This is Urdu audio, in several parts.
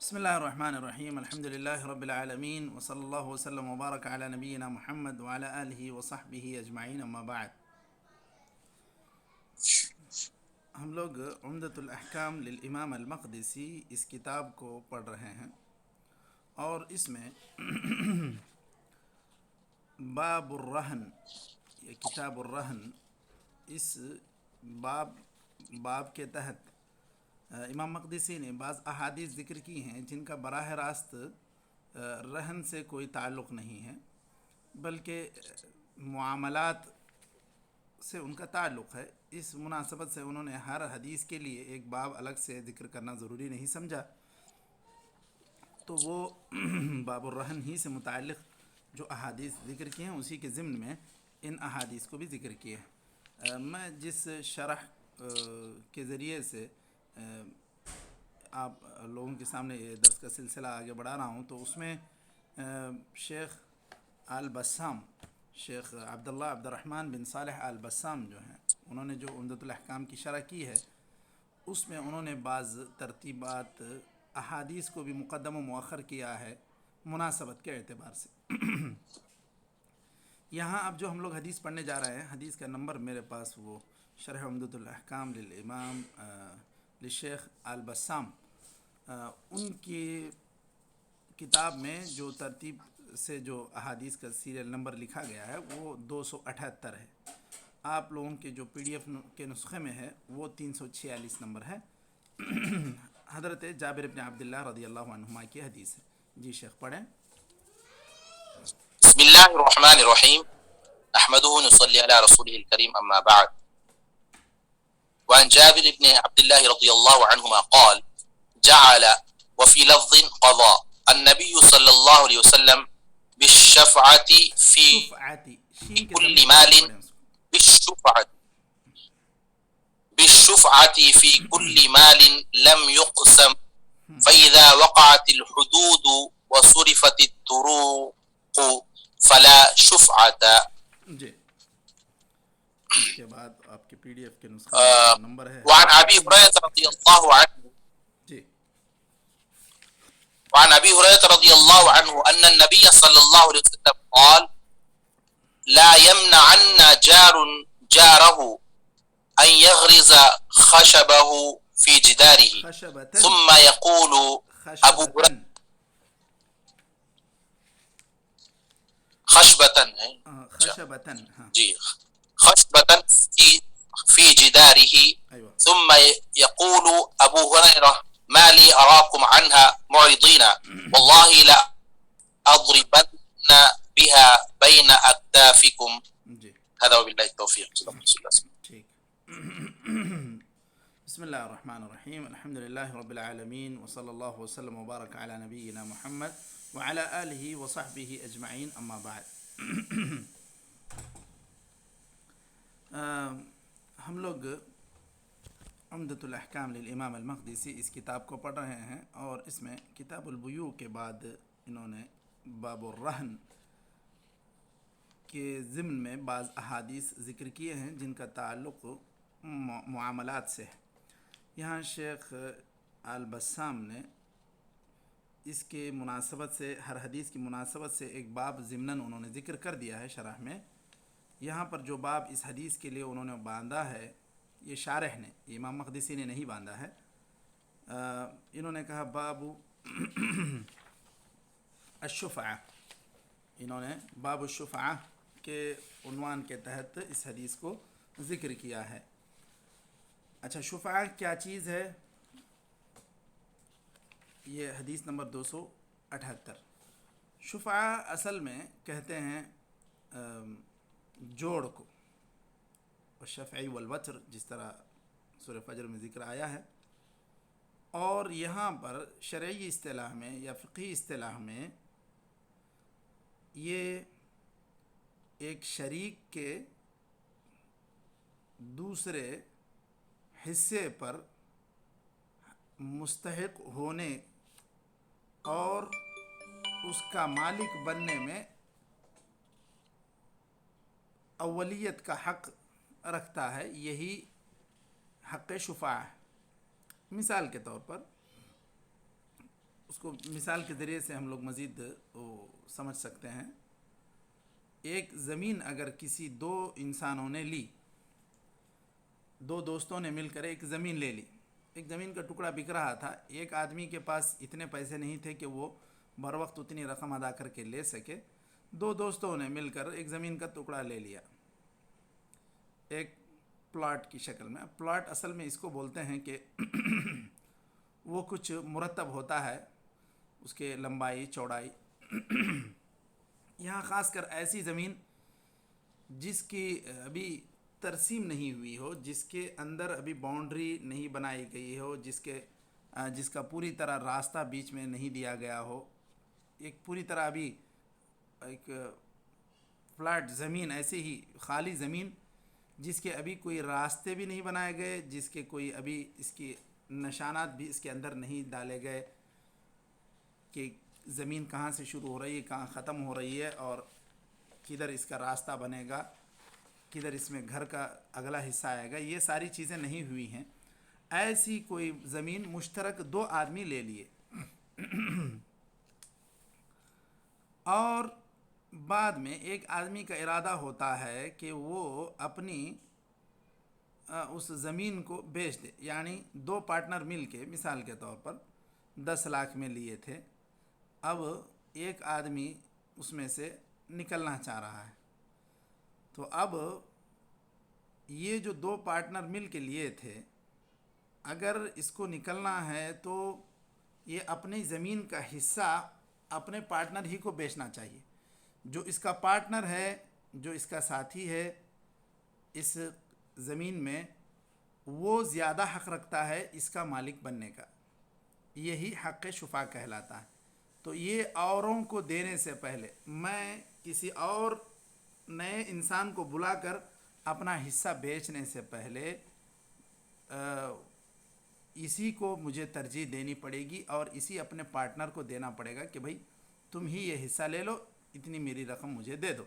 بسم الله الرحمن الرحيم. الحمد لله رب العالمين، وصلى الله وسلم وبارك على نبينا محمد وعلى آله وصحبه أجمعين، أما بعد. ہم لوگ عمدۃ الاحکام للامام المقدسی اس کتاب کو پڑھ رہے ہیں، اور اس میں باب الرہن، یہ کتاب الرہن، اس باب کے تحت امام مقدسی نے بعض احادیث ذکر کی ہیں جن کا براہ راست رہن سے کوئی تعلق نہیں ہے، بلکہ معاملات سے ان کا تعلق ہے۔ اس مناسبت سے انہوں نے ہر حدیث کے لیے ایک باب الگ سے ذکر کرنا ضروری نہیں سمجھا، تو وہ باب الرہن ہی سے متعلق جو احادیث ذکر کیے ہیں اسی کے ضمن میں ان احادیث کو بھی ذکر کیے ہیں۔ میں جس شرح کے ذریعے سے آپ لوگوں کے سامنے یہ درس کا سلسلہ آگے بڑھا رہا ہوں، تو اس میں شیخ آل بسام، شیخ عبداللہ عبد الرحمن بن صالح آل بسام جو ہیں، انہوں نے جو عمدۃ الاحکام کی شرح کی ہے اس میں انہوں نے بعض ترتیبات احادیث کو بھی مقدم و مؤخر کیا ہے مناسبت کے اعتبار سے۔ یہاں اب جو ہم لوگ حدیث پڑھنے جا رہے ہیں، حدیث کا نمبر میرے پاس وہ شرح عمدۃ الاحکام للامام للشیخ آل بسام، ان کی کتاب میں جو ترتیب سے جو احادیث کا سیریل نمبر لکھا گیا ہے وہ 278 ہے۔ آپ لوگوں کے جو پی ڈی ایف کے نسخے میں ہے وہ 346 نمبر ہے۔ حضرت جابر بن عبداللہ رضی اللہ عنہما کی حدیث ہے۔ جی شیخ پڑھیں۔ بسم الله الرحمن الرحيم نحمده ونصلي على رسوله الكريم أما بعد. وعن جابر بن عبد الله رضي الله عنهما قال جعل وفي لفظ قضاء النبي صلى الله عليه وسلم بالشفعة في شفعتی شین کے كل ضمیر مال سے پڑھیں اس کو۔ بالشفعة في كل مال لم يقسم فإذا وقعت الحدود وصرفت الطرق فلا شفعة. جی اس کے بعد آپ کے پی ڈی ایف کے نسخے میں جو نمبر ہے وعن أبي هريرة رضي الله عنه جی وعن أبي هريرة رضي الله عنه أن النبي صلى الله عليه وسلم قال لا يمنعن جار جاره أن يغرز خشبه في جداره خشبتن ثم يقول أبو هريرة خشبة خشبتن، ہاں جي خشبة في جداره ايوه ثم يقول أبو هريرة ما لي أراكم عنها معرضين والله لا أضربن بها بين أكتافكم. جی هذا وبالله التوفيق. صلى الله عليه وسلم. ٹھیک۔ بسم اللہ الرحمن الرحیم، الحمد للہ رب العالمین، وصلی اللہ وسلم وبارک علی نبینا محمد وعلی آلہ وصحبہ اجمعین، اما بعد۔ ہم لوگ عمدۃ الاحکام للامام المقدسی اس کتاب کو پڑھ رہے ہیں، اور اس میں کتاب البیوع کے بعد انہوں نے باب الرہن کے ضمن میں بعض احادیث ذکر کیے ہیں جن کا تعلق معاملات سے ہے۔ یہاں شیخ آل بسام نے اس کے مناسبت سے، ہر حدیث کی مناسبت سے ایک باب ضمناً انہوں نے ذکر کر دیا ہے شرح میں۔ یہاں پر جو باب اس حدیث کے لیے انہوں نے باندھا ہے، یہ شارح نے، یہ امام مقدسی نے نہیں باندھا ہے۔ انہوں نے کہا باب الشفعہ، انہوں نے باب الشفعہ کے عنوان کے تحت اس حدیث کو ذکر کیا ہے۔ اچھا، شفعہ کیا چیز ہے؟ یہ حدیث نمبر 278۔ شفعہ اصل میں کہتے ہیں جوڑ کو، والشفعی والوتر، جس طرح سورہ فجر میں ذکر آیا ہے، اور یہاں پر شرعی اصطلاح میں یا فقہی اصطلاح میں یہ ایک شریک کے دوسرے حصے پر مستحق ہونے اور اس کا مالک بننے میں اولیت کا حق رکھتا ہے، یہی حق شفاعہ ہے۔ مثال کے طور پر اس کو مثال کے ذریعے سے ہم لوگ مزید سمجھ سکتے ہیں. ایک زمین اگر کسی دو انسانوں نے لی، دو دوستوں نے مل کر ایک زمین لے لی، ایک زمین کا ٹکڑا بک رہا تھا. ایک آدمی کے پاس اتنے پیسے نہیں تھے کہ وہ بر وقت اتنی رقم ادا کر کے لے سکے. دو دوستوں نے مل کر ایک زمین کا ٹکڑا لے لیا ایک پلاٹ کی شکل میں. پلاٹ اصل میں اس کو بولتے ہیں کہ وہ کچھ مرتب ہوتا ہے، اس کے لمبائی چوڑائی. یہاں خاص کر ایسی زمین جس کی ابھی ترسیم نہیں ہوئی ہو، جس کے اندر ابھی باؤنڈری نہیں بنائی گئی ہو، جس کا پوری طرح راستہ بیچ میں نہیں دیا گیا ہو، ایک پوری طرح ابھی ایک فلیٹ زمین، ایسی ہی خالی زمین جس کے ابھی کوئی راستے بھی نہیں بنائے گئے، جس کے کوئی ابھی اس کی نشانات بھی اس کے اندر نہیں ڈالے گئے کہ زمین کہاں سے شروع ہو رہی ہے، کہاں ختم ہو رہی ہے، اور کدھر اس کا راستہ بنے گا، کدھر اس میں گھر کا اگلا حصہ آئے گا. یہ ساری چیزیں نہیں ہوئی ہیں. ایسی کوئی زمین مشترک دو آدمی لے لیے اور بعد میں ایک آدمی کا ارادہ ہوتا ہے کہ وہ اپنی اس زمین کو بیچ دے. یعنی دو پارٹنر مل کے مثال کے طور پر 10 لاکھ میں لیے تھے، اب ایک آدمی اس میں سے نکلنا چاہ رہا ہے. تو اب یہ جو دو پارٹنر مل کے لیے تھے، اگر اس کو نکلنا ہے تو یہ اپنی زمین کا حصہ اپنے پارٹنر ہی کو بیچنا چاہیے. جو اس کا پارٹنر ہے، جو اس کا ساتھی ہے اس زمین میں، وہ زیادہ حق رکھتا ہے اس کا مالک بننے کا. یہی حق شفاء کہلاتا ہے. تو یہ اوروں کو دینے سے پہلے میں کسی اور نئے انسان کو بلا کر اپنا حصہ بیچنے سے پہلے اسی کو مجھے ترجیح دینی پڑے گی اور اسی اپنے پارٹنر کو دینا پڑے گا کہ بھائی تم ہی یہ حصہ لے لو، اتنی میری رقم مجھے دے دو.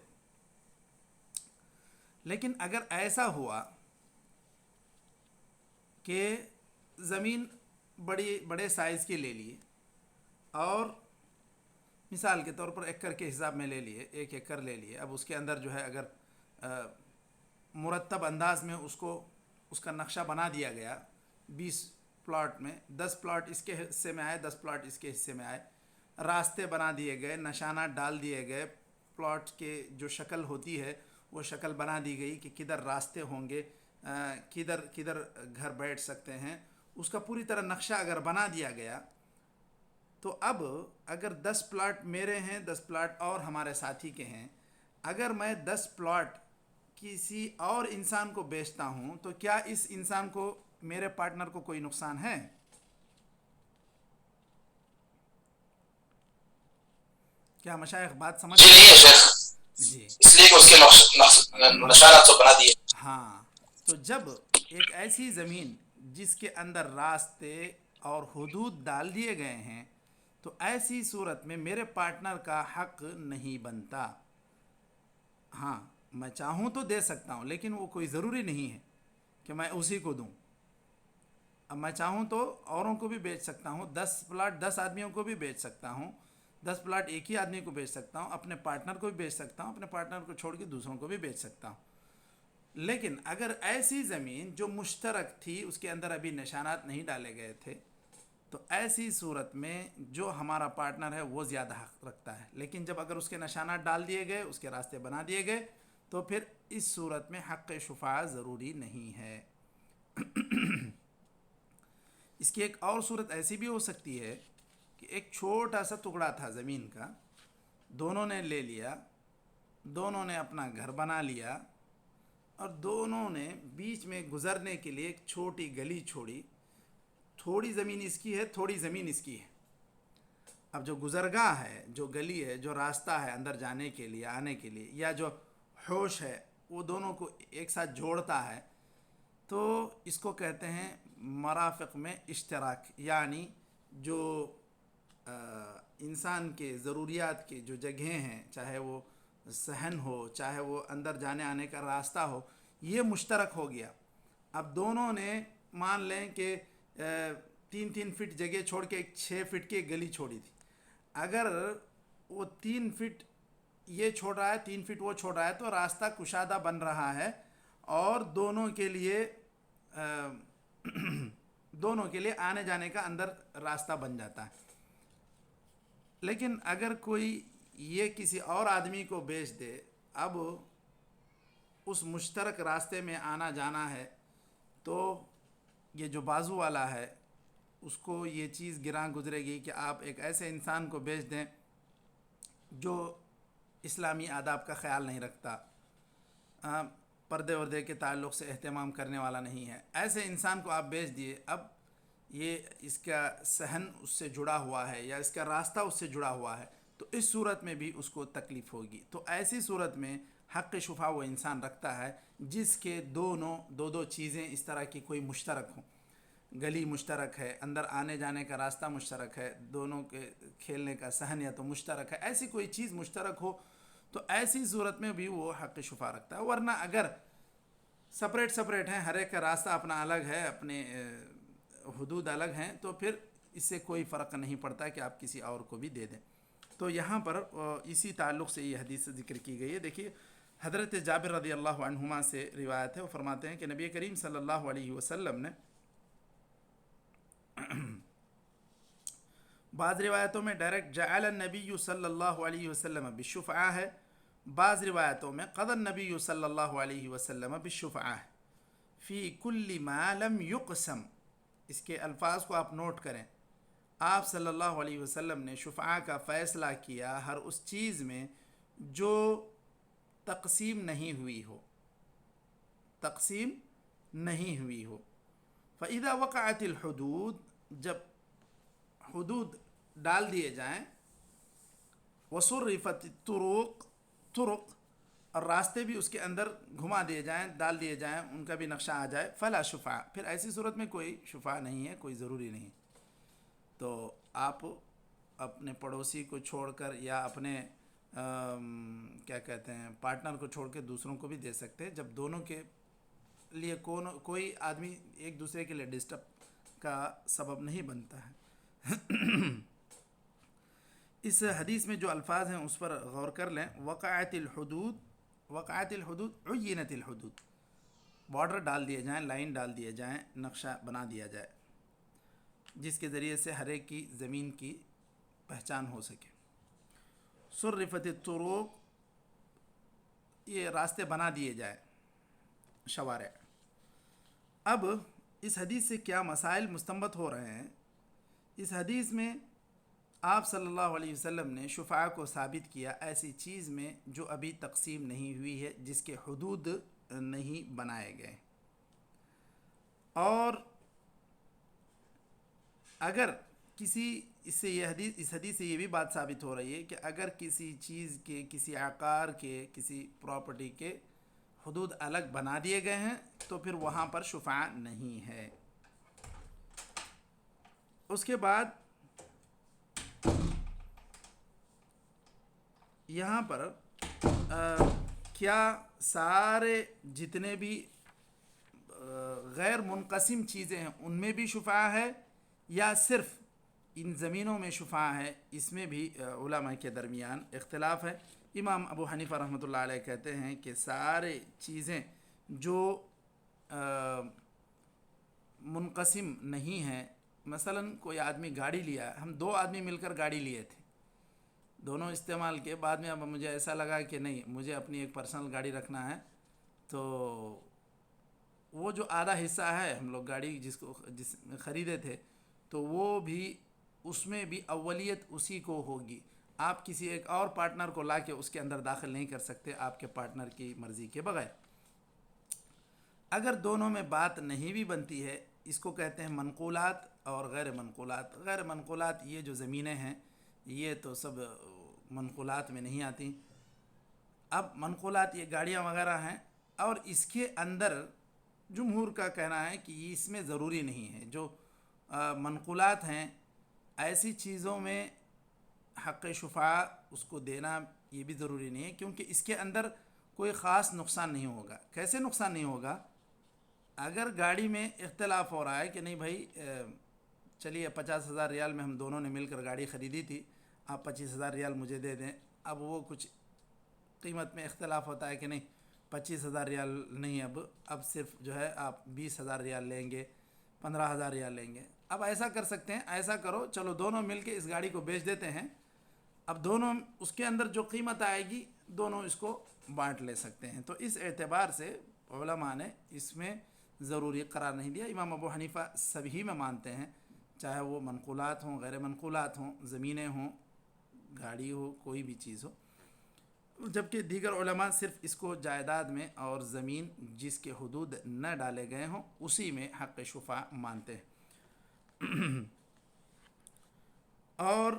لیکن اگر ایسا ہوا کہ زمین بڑے سائز کی لے لیے اور مثال کے طور پر ایکڑ کے حساب میں لے لیے، 1 ایکڑ لے لیے. اب اس کے اندر جو ہے اگر مرتب انداز میں اس کا نقشہ بنا دیا گیا، 20 پلاٹ میں 10 پلاٹ اس کے حصے میں آئے، 10 پلاٹ اس کے حصے میں آئے، راستے بنا دیے گئے، نشانات ڈال دیے گئے، پلاٹ کے جو شکل ہوتی ہے وہ شکل بنا دی گئی کہ کدھر راستے ہوں گے، کدھر گھر بیٹھ سکتے ہیں، اس کا پوری طرح نقشہ اگر بنا دیا گیا. تو اب اگر 10 پلاٹ میرے ہیں، 10 پلاٹ اور ہمارے ساتھی کے ہیں، اگر میں 10 پلاٹ کسی اور انسان کو بیچتا ہوں تو کیا اس انسان کو، میرے پارٹنر کو کوئی نقصان ہے؟ کیا مشائخ بات سمجھ؟ جی نہیں ہے شیخ، جی اس لیے کہ اس کے نشانات تو بنا دیے. ہاں. تو جب ایک ایسی زمین جس کے اندر راستے اور حدود ڈال دیے گئے ہیں تو ایسی صورت میں میرے پارٹنر کا حق نہیں بنتا. ہاں میں چاہوں تو دے سکتا ہوں، لیکن وہ کوئی ضروری نہیں ہے کہ میں اسی کو دوں. اب میں چاہوں تو اوروں کو بھی بیچ سکتا ہوں، 10 پلاٹ 10 آدمیوں کو بھی بیچ سکتا ہوں، 10 پلاٹ ایک ہی آدمی کو بیچ سکتا ہوں، اپنے پارٹنر کو بھی بیچ سکتا ہوں، اپنے پارٹنر کو چھوڑ کے دوسروں کو بھی بیچ سکتا ہوں. لیکن اگر ایسی زمین جو مشترک تھی، اس کے اندر ابھی نشانات نہیں ڈالے گئے تھے، تو ایسی صورت میں جو ہمارا پارٹنر ہے وہ زیادہ حق رکھتا ہے. لیکن جب اگر اس کے نشانات ڈال دیے گئے، اس کے راستے بنا دیے گئے، تو پھر اس صورت میں حق شفاء ضروری نہیں ہے. اس کی ایک اور صورت ایسی بھی ہو سکتی ہے کہ ایک چھوٹا سا ٹکڑا تھا زمین کا، دونوں نے لے لیا، دونوں نے اپنا گھر بنا لیا اور دونوں نے بیچ میں گزرنے کے لیے ایک چھوٹی گلی چھوڑی. تھوڑی زمین اس کی ہے، تھوڑی زمین اس کی ہے. اب جو گزرگاہ ہے، جو گلی ہے، جو راستہ ہے اندر جانے کے لیے، آنے کے لیے، یا جو حوش ہے وہ دونوں کو ایک ساتھ جوڑتا ہے، تو اس کو کہتے ہیں مرافق میں اشتراک. یعنی جو انسان کے ضروریات کی جو جگہیں ہیں، چاہے وہ صحن ہو، چاہے وہ اندر جانے آنے کا راستہ ہو، یہ مشترک ہو گیا. اب دونوں نے مان لیں کہ 3 فٹ جگہ چھوڑ کے ایک 6 فٹ کی ایک گلی چھوڑی تھی. اگر وہ 3 فٹ یہ چھوڑ رہا ہے 3 فٹ وہ چھوڑ رہا ہے تو راستہ کشادہ بن رہا ہے اور دونوں کے لیے آنے جانے کا اندر راستہ بن جاتا ہے. لیکن اگر کوئی یہ کسی اور آدمی کو بیچ دے، اب اس مشترک راستے میں آنا جانا ہے، تو یہ جو بازو والا ہے اس کو یہ چیز گراں گزرے گی کہ آپ ایک ایسے انسان کو بیچ دیں جو اسلامی آداب کا خیال نہیں رکھتا، پردے وردے کے تعلق سے اہتمام کرنے والا نہیں ہے. ایسے انسان کو آپ بیچ دیے، اب یہ اس کا صحن اس سے جڑا ہوا ہے یا اس کا راستہ اس سے جڑا ہوا ہے، تو اس صورت میں بھی اس کو تکلیف ہوگی. تو ایسی صورت میں حق شفا وہ انسان رکھتا ہے جس کے دو چیزیں اس طرح کی کوئی مشترک ہوں. گلی مشترک ہے، اندر آنے جانے کا راستہ مشترک ہے، دونوں کے کھیلنے کا صحن یا تو مشترک ہے، ایسی کوئی چیز مشترک ہو تو ایسی صورت میں بھی وہ حق شفا رکھتا ہے. ورنہ اگر سپریٹ ہیں، ہر ایک کا راستہ اپنا الگ ہے، اپنے حدود الگ ہیں، تو پھر اس سے کوئی فرق نہیں پڑتا کہ آپ کسی اور کو بھی دے دیں. تو یہاں پر اسی تعلق سے یہ حدیث ذکر کی گئی ہے. دیکھیے حضرت جابر رضی اللہ عنہما سے روایت ہے، وہ فرماتے ہیں کہ نبی کریم صلی اللہ علیہ وسلم نے بعض روایتوں میں ڈائریکٹ جعل النبی صلی اللہ علیہ وسلم بالشفعاء ہے، بعض روایتوں میں قضى النبی صلی اللہ علیہ وسلم بالشفعاء فی کل ما لم یقسم. اس کے الفاظ کو آپ نوٹ کریں. آپ صلی اللہ علیہ وسلم نے شفعاء کا فیصلہ کیا ہر اس چیز میں جو تقسیم نہیں ہوئی ہو، فَإِذَا وَقَعَتِ الْحُدُودِ، جب حدود ڈال دیے جائیں، وَصُرِّفَتِ الطُّرُقُ، اور راستے بھی اس کے اندر گھما دیے جائیں، ڈال دیے جائیں، ان کا بھی نقشہ آ جائے، فلا شفاء، پھر ایسی صورت میں کوئی شفاء نہیں ہے، کوئی ضروری نہیں. تو آپ اپنے پڑوسی کو چھوڑ کر یا اپنے کیا کہتے ہیں پارٹنر کو چھوڑ کے دوسروں کو بھی دے سکتے ہیں، جب دونوں کے لیے کوئی آدمی ایک دوسرے کے لیے ڈسٹرب کا سبب نہیں بنتا ہے. اس حدیث میں جو الفاظ ہیں اس پر غور کر لیں. وقعت الحدود عینت الحدود، بارڈر ڈال دیے جائیں، لائن ڈال دیے جائیں، نقشہ بنا دیا جائے جس کے ذریعے سے ہر ایک کی زمین کی پہچان ہو سکے. صرفت الطرق، یہ راستے بنا دیے جائیں، شوارع. اب اس حدیث سے کیا مسائل مستنبط ہو رہے ہیں؟ اس حدیث میں آپ صلی اللہ علیہ وسلم نے شفعاء کو ثابت کیا ایسی چیز میں جو ابھی تقسیم نہیں ہوئی ہے، جس کے حدود نہیں بنائے گئے. اور اگر اس حدیث سے یہ بھی بات ثابت ہو رہی ہے کہ اگر کسی چیز کے، کسی عقار کے، کسی پراپرٹی کے حدود الگ بنا دیے گئے ہیں تو پھر وہاں پر شفعاء نہیں ہے. اس کے بعد یہاں پر کیا سارے جتنے بھی غیر منقسم چیزیں ہیں ان میں بھی شفعاء ہے یا صرف ان زمینوں میں شفعاء ہے؟ اس میں بھی علماء کے درمیان اختلاف ہے. امام ابو حنیفہ رحمۃ اللہ علیہ کہتے ہیں کہ سارے چیزیں جو منقسم نہیں ہیں، مثلا کوئی آدمی گاڑی لیا، ہم 2 آدمی مل کر گاڑی لیے تھے، دونوں استعمال کے بعد میں اب مجھے ایسا لگا کہ نہیں، مجھے اپنی ایک پرسنل گاڑی رکھنا ہے، تو وہ جو آدھا حصہ ہے ہم لوگ گاڑی جس میں خریدے تھے، تو وہ بھی اس میں بھی اولیت اسی کو ہوگی. آپ کسی ایک اور پارٹنر کو لا کے اس کے اندر داخل نہیں کر سکتے آپ کے پارٹنر کی مرضی کے بغیر. اگر دونوں میں بات نہیں بھی بنتی ہے، اس کو کہتے ہیں منقولات اور غیر منقولات. غیر منقولات یہ جو زمینیں ہیں یہ تو سب منقولات میں نہیں آتی. اب منقولات یہ گاڑیاں وغیرہ ہیں، اور اس کے اندر جمہور کا کہنا ہے کہ اس میں ضروری نہیں ہے. جو منقولات ہیں ایسی چیزوں میں حق شفاء اس کو دینا یہ بھی ضروری نہیں ہے، کیونکہ اس کے اندر کوئی خاص نقصان نہیں ہوگا. کیسے نقصان نہیں ہوگا؟ اگر گاڑی میں اختلاف ہو رہا ہے کہ نہیں بھائی چلیے 50,000 ریال میں ہم دونوں نے مل کر گاڑی خریدی تھی، آپ 25,000 ریال مجھے دے دیں. اب وہ کچھ قیمت میں اختلاف ہوتا ہے کہ نہیں 25,000 ریال نہیں، اب صرف جو ہے آپ 20,000 ریال لیں گے، 15,000 ریال لیں گے. اب ایسا کر سکتے ہیں، ایسا کرو چلو دونوں مل کے اس گاڑی کو بیچ دیتے ہیں. اب دونوں اس کے اندر جو قیمت آئے گی دونوں اس کو بانٹ لے سکتے ہیں. تو اس اعتبار سے علماء نے اس میں ضروری قرار نہیں دیا. امام ابو حنیفہ سبھی میں مانتے ہیں، چاہے وہ منقولات ہوں، غیر منقولات ہوں، زمینیں ہوں، گاڑی ہو، کوئی بھی چیز ہو. جبکہ دیگر علماء صرف اس کو جائیداد میں اور زمین جس کے حدود نہ ڈالے گئے ہوں اسی میں حق شفاع مانتے ہیں. اور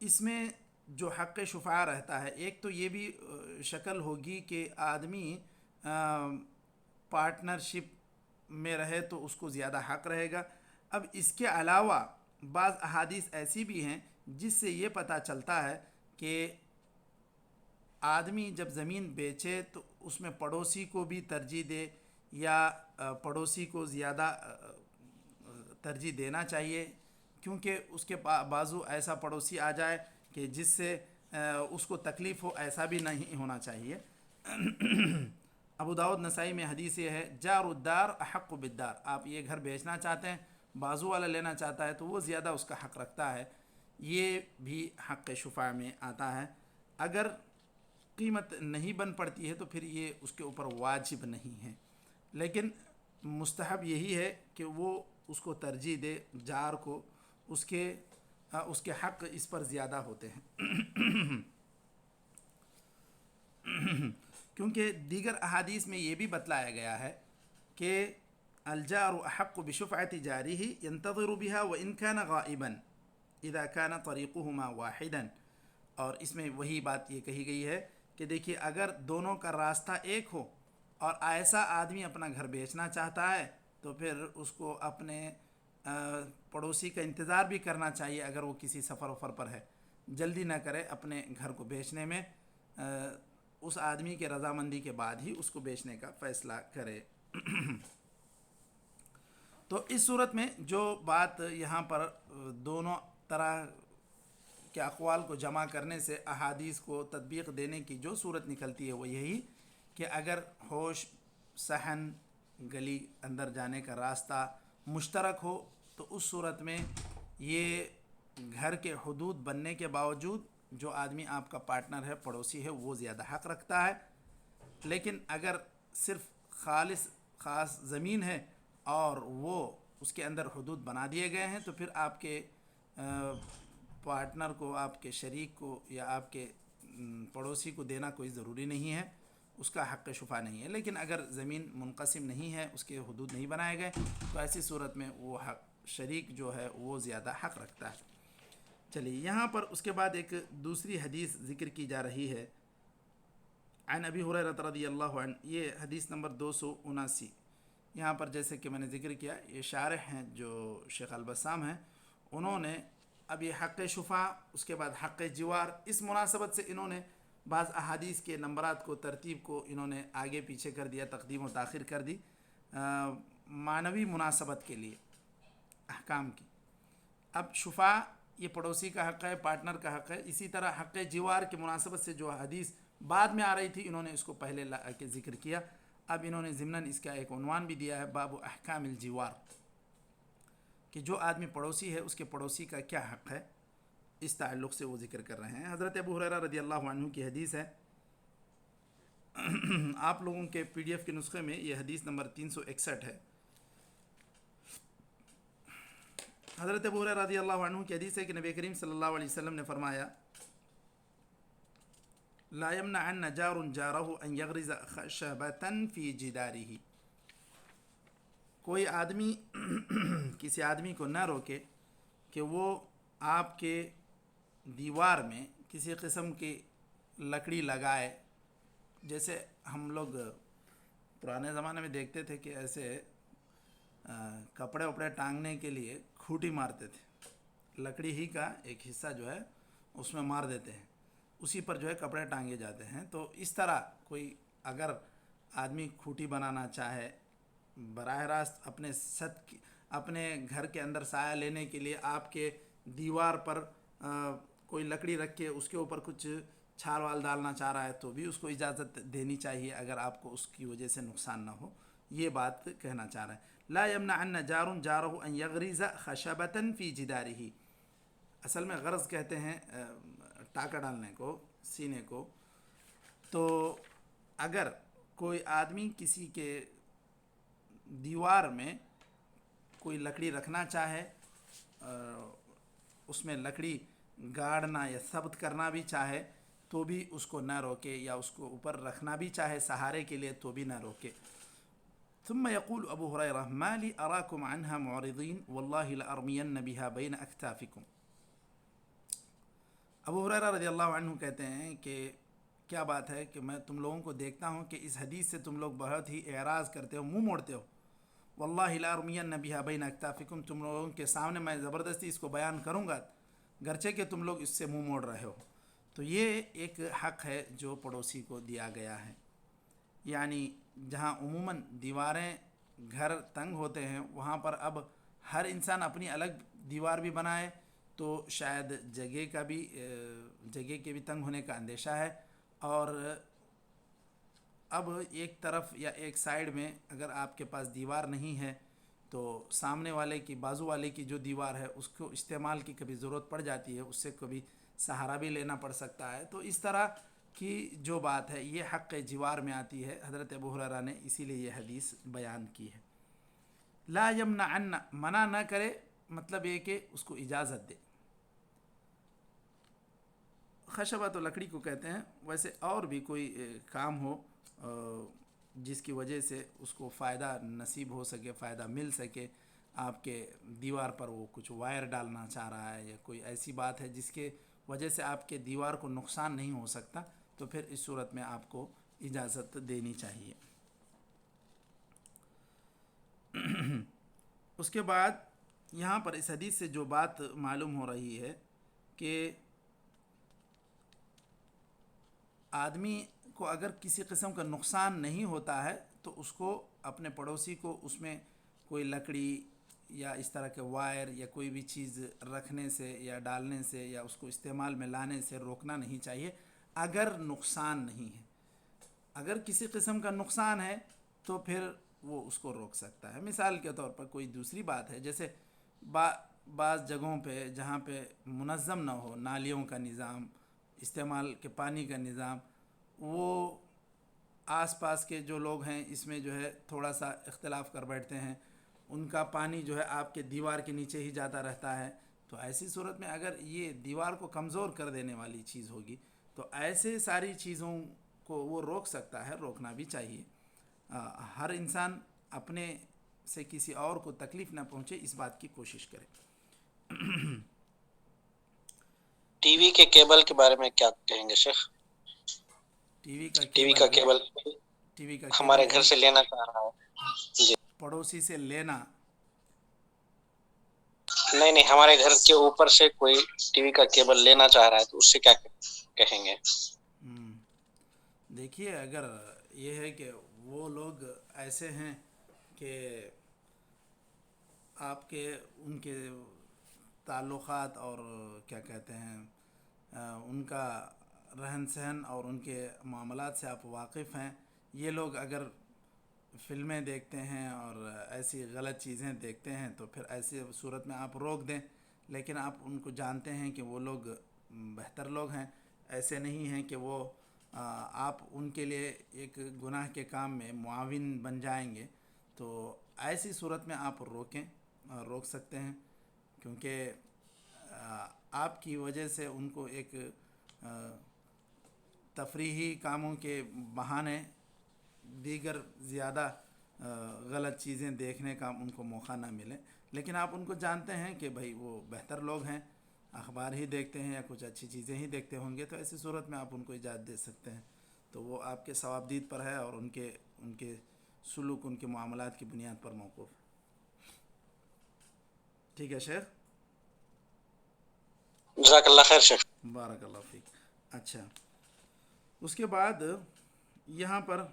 اس میں جو حق شفاع رہتا ہے، ایک تو یہ بھی شکل ہوگی کہ آدمی پارٹنرشپ میں رہے تو اس کو زیادہ حق رہے گا. اب اس کے علاوہ بعض احادیث ایسی بھی ہیں جس سے یہ پتہ چلتا ہے کہ آدمی جب زمین بیچے تو اس میں پڑوسی کو بھی ترجیح دے، یا پڑوسی کو زیادہ ترجیح دینا چاہیے، کیونکہ اس کے بازو ایسا پڑوسی آ جائے کہ جس سے اس کو تکلیف ہو، ایسا بھی نہیں ہونا چاہیے. ابو داؤد نسائی میں حدیث یہ ہے، جار الدار احق بالدار. آپ یہ گھر بیچنا چاہتے ہیں، بازو والا لینا چاہتا ہے تو وہ زیادہ اس کا حق رکھتا ہے. یہ بھی حق شفاع میں آتا ہے. اگر قیمت نہیں بن پڑتی ہے تو پھر یہ اس کے اوپر واجب نہیں ہے، لیکن مستحب یہی ہے کہ وہ اس کو ترجیح دے، جار کو. اس کے حق اس پر زیادہ ہوتے ہیں. کیونکہ دیگر احادیث میں یہ بھی بتلایا گیا ہے کہ الجار احق بشفعۃ جارہ ينتظر بها وان كان غائبا اذا كان طريقهما واحدا. اور اس میں وہی بات یہ کہی گئی ہے کہ دیکھیے اگر دونوں کا راستہ ایک ہو اور ایسا آدمی اپنا گھر بیچنا چاہتا ہے تو پھر اس کو اپنے پڑوسی کا انتظار بھی کرنا چاہیے. اگر وہ کسی سفر وفر پر ہے جلدی نہ کرے اپنے گھر کو بیچنے میں، اس آدمی کے رضامندی کے بعد ہی اس کو بیچنے کا فیصلہ کرے. تو اس صورت میں جو بات یہاں پر دونوں طرح کے اقوال کو جمع کرنے سے احادیث کو تطبیق دینے کی جو صورت نکلتی ہے وہ یہی کہ اگر حوش، صحن، گلی اندر جانے کا راستہ مشترک ہو تو اس صورت میں یہ گھر کے حدود بننے کے باوجود جو آدمی آپ کا پارٹنر ہے، پڑوسی ہے، وہ زیادہ حق رکھتا ہے. لیکن اگر صرف خاص زمین ہے اور وہ اس کے اندر حدود بنا دیے گئے ہیں تو پھر آپ کے پارٹنر کو، آپ کے شریک کو یا آپ کے پڑوسی کو دینا کوئی ضروری نہیں ہے، اس کا حق شفاع نہیں ہے. لیکن اگر زمین منقسم نہیں ہے، اس کے حدود نہیں بنائے گئے تو ایسی صورت میں وہ حق شریک جو ہے وہ زیادہ حق رکھتا ہے. چلیے یہاں پر اس کے بعد ایک دوسری حدیث ذکر کی جا رہی ہے. عن ابی ہریرہ رضی اللہ عنہ، یہ حدیث نمبر 279. یہاں پر جیسے کہ میں نے ذکر کیا، یہ شارح ہیں جو شیخ البسام ہیں، انہوں نے اب یہ حق شفاع، اس کے بعد حق جوار، اس مناسبت سے انہوں نے بعض احادیث کے نمبرات کو، ترتیب کو انہوں نے آگے پیچھے کر دیا، تقدیم و تاخیر کر دی معنوی مناسبت کے لیے احکام کی. اب شفاع یہ پڑوسی کا حق ہے، پارٹنر کا حق ہے. اسی طرح حق جوار کی مناسبت سے جو حدیث بعد میں آ رہی تھی انہوں نے اس کو پہلے لا کے ذکر کیا. اب انہوں نے ضمناً اس کا ایک عنوان بھی دیا ہے، باب احکام الجوار، کہ جو آدمی پڑوسی ہے اس کے پڑوسی کا کیا حق ہے. اس تعلق سے وہ ذکر کر رہے ہیں. حضرت ابو ہریرہ رضی اللہ عنہ کی حدیث ہے. آپ لوگوں کے PDF کے نسخے میں یہ حدیث نمبر 361 ہے. حضرت ابو ہریرہ رضی اللہ عنہ کی حدیث ہے کہ نبی کریم صلی اللہ علیہ وسلم نے فرمایا، لا يمنعن جار جاره ان يغرز خشبة في جداره. کوئی آدمی کسی آدمی کو نہ روکے کہ وہ آپ کے دیوار میں کسی قسم کی لکڑی لگائے. جیسے ہم لوگ پرانے زمانے میں دیکھتے تھے کہ ایسے کپڑے وپڑے ٹانگنے کے لیے کھوٹی مارتے تھے، لکڑی ہی کا ایک حصہ جو ہے اس میں مار دیتے ہیں، اسی پر جو ہے کپڑے ٹانگے جاتے ہیں. تو اس طرح کوئی اگر آدمی کھوٹی بنانا چاہے براہ راست اپنے گھر کے اندر سایہ لینے کے لیے آپ کے دیوار پر کوئی لکڑی رکھ کے اس کے اوپر کچھ چھال وال ڈالنا چاہ رہا ہے تو بھی اس کو اجازت دینی چاہیے، اگر آپ کو اس کی وجہ سے نقصان نہ ہو. یہ بات کہنا چاہ رہے ہیں. لا يمنعن جار جارہ ان یغرز خشبۃ فی جدارہ. اصل میں غرض کہتے ہیں ٹاکا ڈالنے کو، سینے کو. تو اگر کوئی آدمی کسی کے دیوار میں کوئی لکڑی رکھنا چاہے، اس میں لکڑی گاڑنا یا ثبت کرنا بھی چاہے تو بھی اس کو نہ روکے، یا اس کو اوپر رکھنا بھی چاہے سہارے کے لیے تو بھی نہ روکے. ثم يقول ابو ہریرہ ما لی اراکم عنها معرضین واللہ لارمین بها بین اکتافکم. ابو ہریرہ رضی اللہ عنہ کہتے ہیں کہ کیا بات ہے کہ میں تم لوگوں کو دیکھتا ہوں کہ اس حدیث سے تم لوگ بہت ہی اعراض کرتے ہو، منہ موڑتے ہو. واللہ لارمین بها بین اکتافکم، تم لوگوں کے سامنے میں زبردستی اس کو بیان کروں گا گرچہ کہ تم لوگ اس سے منہ موڑ رہے ہو. تو یہ ایک حق ہے جو پڑوسی کو دیا گیا ہے. یعنی جہاں عموماً دیواریں گھر تنگ ہوتے ہیں وہاں پر اب ہر انسان اپنی الگ دیوار بھی بنائے تو شاید جگہ کے بھی تنگ ہونے کا اندیشہ ہے. اور اب ایک طرف یا ایک سائیڈ میں اگر آپ کے پاس دیوار نہیں ہے تو سامنے والے کی، بازو والے کی جو دیوار ہے اس کو استعمال کی کبھی ضرورت پڑ جاتی ہے، اس سے کبھی سہارا بھی لینا پڑ سکتا ہے. تو اس طرح کی جو بات ہے یہ حق جوار میں آتی ہے. حضرت ابو ہریرہ نے اسی لیے یہ حدیث بیان کی ہے. لا یمنعن، منع نہ کرے، مطلب یہ کہ اس کو اجازت دے. خشبہ تو لکڑی کو کہتے ہیں. ویسے اور بھی کوئی کام ہو جس کی وجہ سے اس کو فائدہ نصیب ہو سکے، فائدہ مل سکے، آپ کے دیوار پر وہ کچھ وائر ڈالنا چاہ رہا ہے یا کوئی ایسی بات ہے جس کے وجہ سے آپ کے دیوار کو نقصان نہیں ہو سکتا، تو پھر اس صورت میں آپ کو اجازت دینی چاہیے. اس کے بعد یہاں پر اس حدیث سے جو بات معلوم ہو رہی ہے کہ آدمی کو اگر کسی قسم کا نقصان نہیں ہوتا ہے تو اس کو اپنے پڑوسی کو اس میں کوئی لکڑی یا اس طرح کے وائر یا کوئی بھی چیز رکھنے سے یا ڈالنے سے یا اس کو استعمال میں لانے سے روکنا نہیں چاہیے اگر نقصان نہیں ہے. اگر کسی قسم کا نقصان ہے تو پھر وہ اس کو روک سکتا ہے. مثال کے طور پر کوئی دوسری بات ہے، جیسے بعض جگہوں پہ جہاں پہ منظم نہ ہو، نالیوں کا نظام، استعمال کے پانی کا نظام، وہ آس پاس کے جو لوگ ہیں اس میں جو ہے تھوڑا سا اختلاف کر بیٹھتے ہیں، ان کا پانی جو ہے آپ کے دیوار کے نیچے ہی جاتا رہتا ہے. تو ایسی صورت میں اگر یہ دیوار کو کمزور کر دینے والی چیز ہوگی تو ایسے ساری چیزوں کو وہ روک سکتا ہے، روکنا بھی چاہیے. ہر انسان اپنے سے کسی اور کو تکلیف نہ پہنچے اس بات کی کوشش کرے. ٹی وی کے کیبل کے بارے میں کیا کہیں گے شیخ؟ ٹی وی کا کیبل ہمارے گھر سے لینا چاہ رہا ہے جی. پڑوسی سے لینا؟ نہیں، ہمارے گھر کے اوپر سے کوئی ٹی وی کا کیبل لینا چاہ رہا ہے تو اس سے کیا کہیں گے؟ دیکھیے، اگر یہ ہے کہ وہ لوگ ایسے ہیں کہ آپ کے ان کے تعلقات اور کیا کہتے ہیں ان کا رہن سہن اور ان کے معاملات سے آپ واقف ہیں، یہ لوگ اگر فلمیں دیکھتے ہیں اور ایسی غلط چیزیں دیکھتے ہیں تو پھر ایسی صورت میں آپ روک دیں. لیکن آپ ان کو جانتے ہیں کہ وہ لوگ بہتر لوگ ہیں، ایسے نہیں ہیں کہ وہ آپ ان کے لیے ایک گناہ کے کام میں معاون بن جائیں گے. تو ایسی صورت میں آپ روک سکتے ہیں، کیونکہ آپ کی وجہ سے ان کو ایک تفریحی کاموں کے بہانے دیگر زیادہ غلط چیزیں دیکھنے کا ان کو موقع نہ ملے. لیکن آپ ان کو جانتے ہیں کہ بھائی وہ بہتر لوگ ہیں، اخبار ہی دیکھتے ہیں یا کچھ اچھی چیزیں ہی دیکھتے ہوں گے، تو ایسی صورت میں آپ ان کو اجازت دے سکتے ہیں. تو وہ آپ کے ثوابدید پر ہے اور ان کے سلوک، ان کے معاملات کی بنیاد پر موقوف. ٹھیک ہے شیخ؟ جزاک اللہ خیر شیخ. بارک اللہ فیک. اچھا، اس کے بعد یہاں پر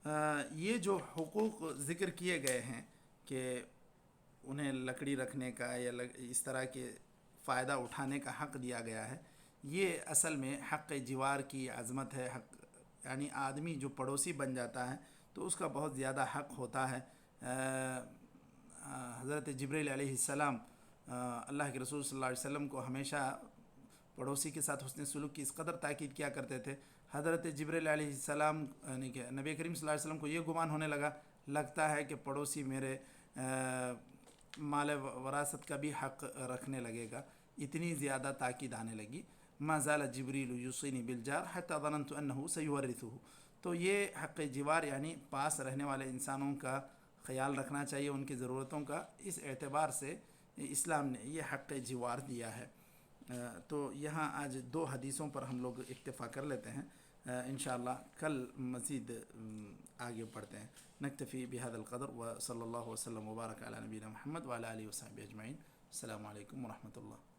یہ جو حقوق ذکر کیے گئے ہیں کہ انہیں لکڑی رکھنے کا یا اس طرح کے فائدہ اٹھانے کا حق دیا گیا ہے، یہ اصل میں حق جوار کی عظمت ہے. حق یعنی آدمی جو پڑوسی بن جاتا ہے تو اس کا بہت زیادہ حق ہوتا ہے. حضرت جبریل علیہ السلام اللہ کے رسول صلی اللہ علیہ وسلم کو ہمیشہ پڑوسی کے ساتھ حسن سلوک کی اس قدر تاکید کیا کرتے تھے. حضرت جبریل علیہ السلام یعنی کہ نبی کریم صلی اللہ علیہ وسلم کو یہ گمان ہونے لگتا ہے کہ پڑوسی میرے مال وراثت کا بھی حق رکھنے لگے گا. اتنی زیادہ تاکید آنے لگی. ما زال جبریل یوصینی بالجار حتی ظننت انہ سیورثہ. تو یہ حق جوار یعنی پاس رہنے والے انسانوں کا خیال رکھنا چاہیے، ان کی ضرورتوں کا. اس اعتبار سے اسلام نے یہ حق جوار دیا ہے. تو یہاں آج 2 حدیثوں پر ہم لوگ اکتفا کر لیتے ہیں. انشاءاللہ کل مزید آگے پڑھتے ہیں. نکتفی بہذا القدر وصلی اللہ وسلم وبارک علی نبینا محمد وعلی آلہ وصحبہ اجمعین. السلام علیکم ورحمۃ اللہ.